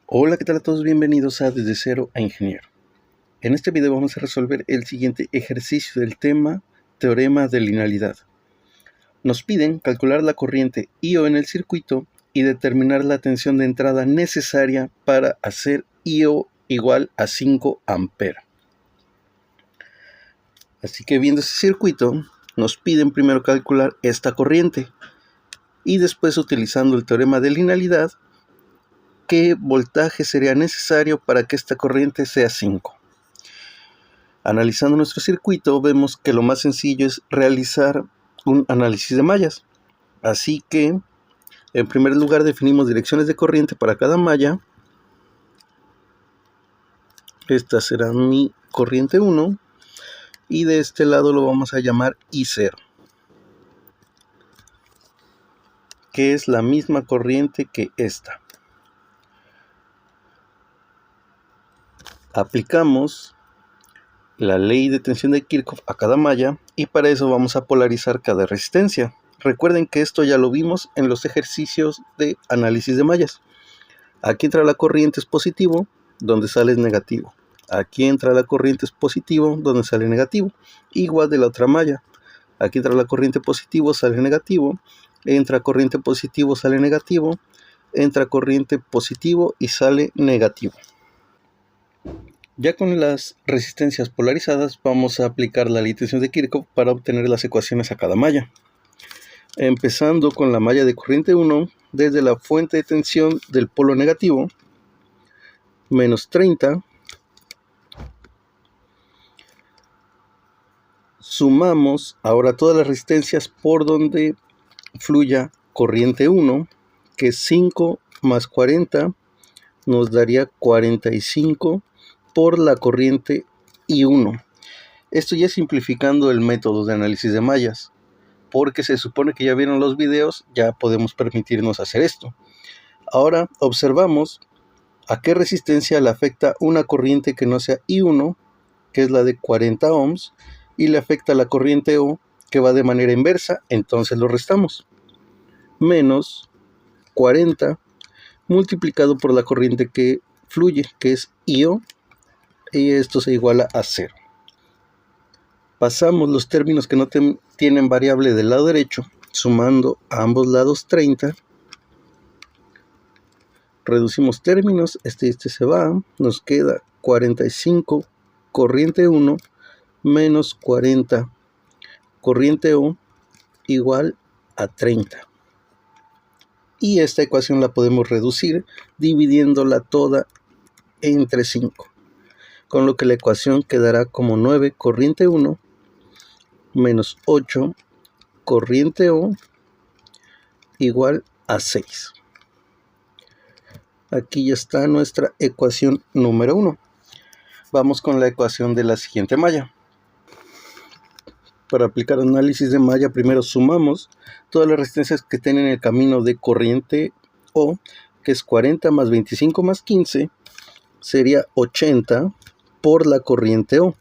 Hola, ¿qué tal a todos? Bienvenidos a Desde Cero a Ingeniero. En este video vamos a resolver el siguiente ejercicio del tema Teorema de linealidad. Nos piden calcular la corriente I/O en el circuito y determinar la tensión de entrada necesaria para hacer I/O igual a 5 amperes. Así que viendo ese circuito, nos piden primero calcular esta corriente y después, utilizando el teorema de linealidad, qué voltaje sería necesario para que esta corriente sea 5. Analizando nuestro circuito, vemos que lo más sencillo es realizar un análisis de mallas. Así que, en primer lugar, definimos direcciones de corriente para cada malla. Esta será mi corriente 1 y de este lado lo vamos a llamar I0, que es la misma corriente que esta. Aplicamos la ley de tensión de Kirchhoff a cada malla y para eso vamos a polarizar cada resistencia. Recuerden que esto ya lo vimos en los ejercicios de análisis de mallas. Aquí entra la corriente es positivo, donde sale es negativo. Aquí entra la corriente es positivo, donde sale negativo. Igual de la otra malla. Aquí entra la corriente positivo, sale negativo. Entra corriente positivo, sale negativo. Entra corriente positivo y sale negativo. Ya con las resistencias polarizadas vamos a aplicar la ley de tensión de Kirchhoff para obtener las ecuaciones a cada malla. Empezando con la malla de corriente 1, desde la fuente de tensión del polo negativo, menos 30, sumamos ahora todas las resistencias por donde fluya corriente 1, que es 5 más 40 nos daría 45 por la corriente I1. Esto ya simplificando el método de análisis de mallas, porque se supone que ya vieron los videos, ya podemos permitirnos hacer esto. Ahora observamos a qué resistencia le afecta una corriente que no sea I1, que es la de 40 ohms, y le afecta la corriente O, que va de manera inversa, entonces lo restamos. Menos 40 multiplicado por la corriente que fluye, que es IO, y esto se iguala a 0. Pasamos los términos que no tienen variable del lado derecho, sumando a ambos lados 30. Reducimos términos, este se va, nos queda 45 corriente 1 menos 40 corriente O igual a 30. Y esta ecuación la podemos reducir dividiéndola toda entre 5. Con lo que la ecuación quedará como 9 corriente 1 menos 8 corriente O igual a 6. Aquí ya está nuestra ecuación número 1. Vamos con la ecuación de la siguiente malla. Para aplicar análisis de malla, primero sumamos todas las resistencias que tienen el camino de corriente O, que es 40 más 25 más 15, sería 80 por la corriente O.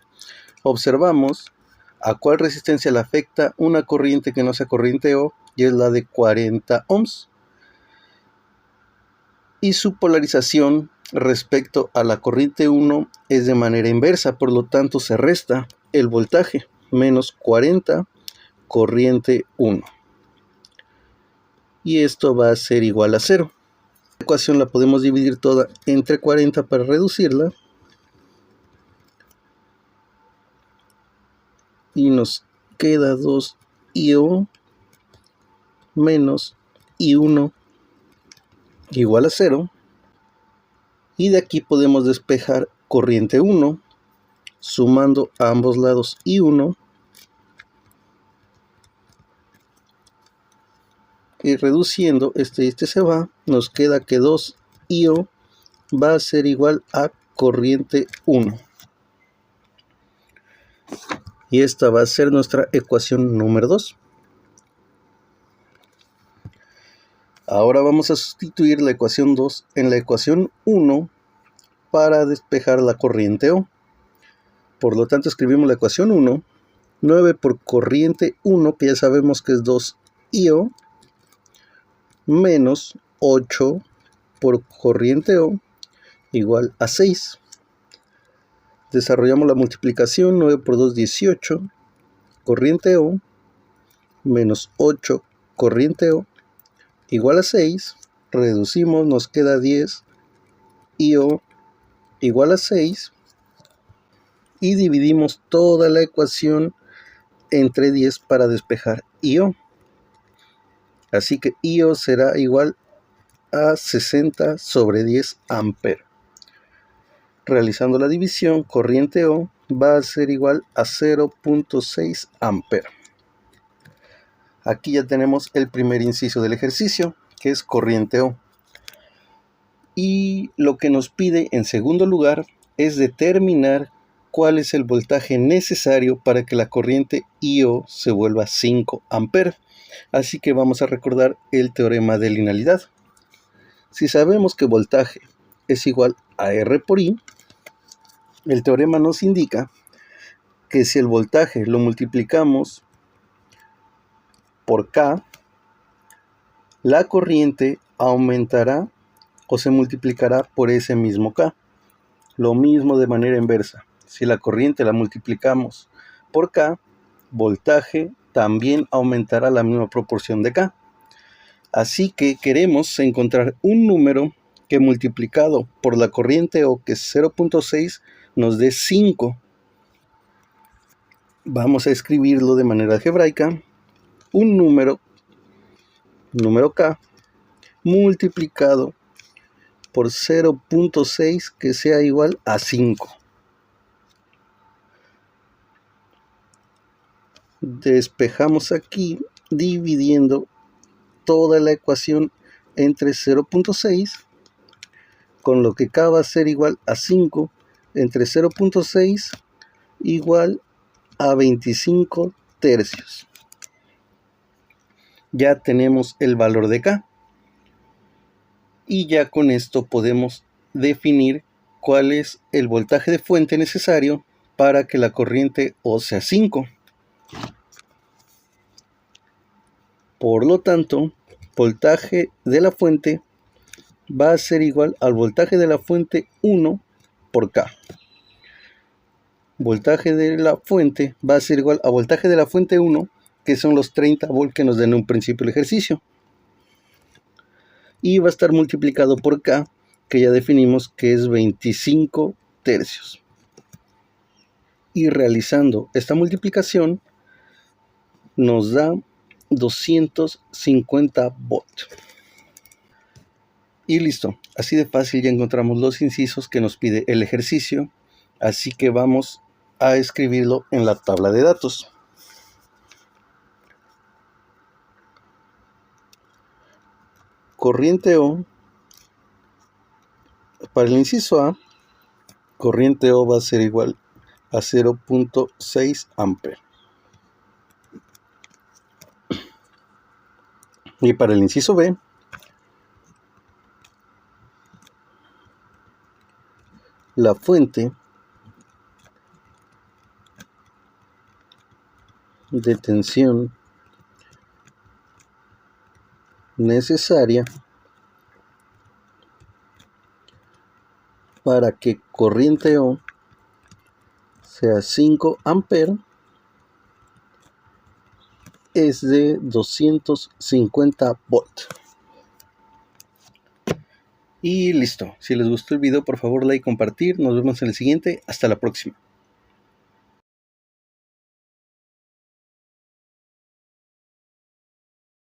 Observamos a cuál resistencia le afecta una corriente que no sea corriente O, y es la de 40 ohms. Y su polarización respecto a la corriente 1 es de manera inversa, por lo tanto se resta el voltaje, menos 40 corriente 1. Y esto va a ser igual a 0. La ecuación la podemos dividir toda entre 40 para reducirla. Y nos queda 2 IO menos I1 igual a 0. Y de aquí podemos despejar corriente 1, sumando a ambos lados I1. Y reduciendo, este se va, nos queda que 2 IO va a ser igual a corriente 1. Y esta va a ser nuestra ecuación número 2. Ahora vamos a sustituir la ecuación 2 en la ecuación 1 para despejar la corriente O. Por lo tanto, escribimos la ecuación 1, 9 por corriente 1, que ya sabemos que es 2 IO, menos 8 por corriente O, igual a 6. Desarrollamos la multiplicación. 9 por 2, 18, corriente O, menos 8, corriente O, igual a 6. Reducimos, nos queda 10, IO igual a 6. Y dividimos toda la ecuación entre 10 para despejar IO. Así que IO será igual a 60 sobre 10 amperes. Realizando la división, corriente O va a ser igual a 0.6 amperes. Aquí ya tenemos el primer inciso del ejercicio, que es corriente O. Y lo que nos pide en segundo lugar es determinar cuál es el voltaje necesario para que la corriente IO se vuelva 5 amperes. Así que vamos a recordar el teorema de linealidad. Si sabemos que voltaje es igual a R por I, el teorema nos indica que si el voltaje lo multiplicamos por K, la corriente aumentará o se multiplicará por ese mismo K. Lo mismo de manera inversa. Si la corriente la multiplicamos por K, voltaje también aumentará la misma proporción de K. Así que queremos encontrar un número que multiplicado por la corriente O, que es 0.6, nos dé 5. Vamos a escribirlo de manera algebraica. Un número K, multiplicado por 0.6 que sea igual a 5. Despejamos aquí dividiendo toda la ecuación entre 0.6, con lo que K va a ser igual a 5 entre 0.6 igual a 25 tercios. Ya tenemos el valor de K. Y ya con esto podemos definir cuál es el voltaje de fuente necesario para que la corriente O sea 5. Por lo tanto, voltaje de la fuente va a ser igual al voltaje de la fuente 1 por K. Voltaje de la fuente va a ser igual a voltaje de la fuente 1, que son los 30 volts que nos den en un principio el ejercicio. Y va a estar multiplicado por K, que ya definimos que es 25 tercios. Y realizando esta multiplicación nos da 250 volts. Y listo, así de fácil ya encontramos los incisos que nos pide el ejercicio, así que vamos a escribirlo en la tabla de datos. Corriente O, para el inciso A, corriente O va a ser igual a 0.6 amperes. Y para el inciso B, la fuente de tensión necesaria para que corriente O sea 5 amperes es de 250 volts. Y listo. Si les gustó el video, por favor, like y compartir. Nos vemos en el siguiente. Hasta la próxima.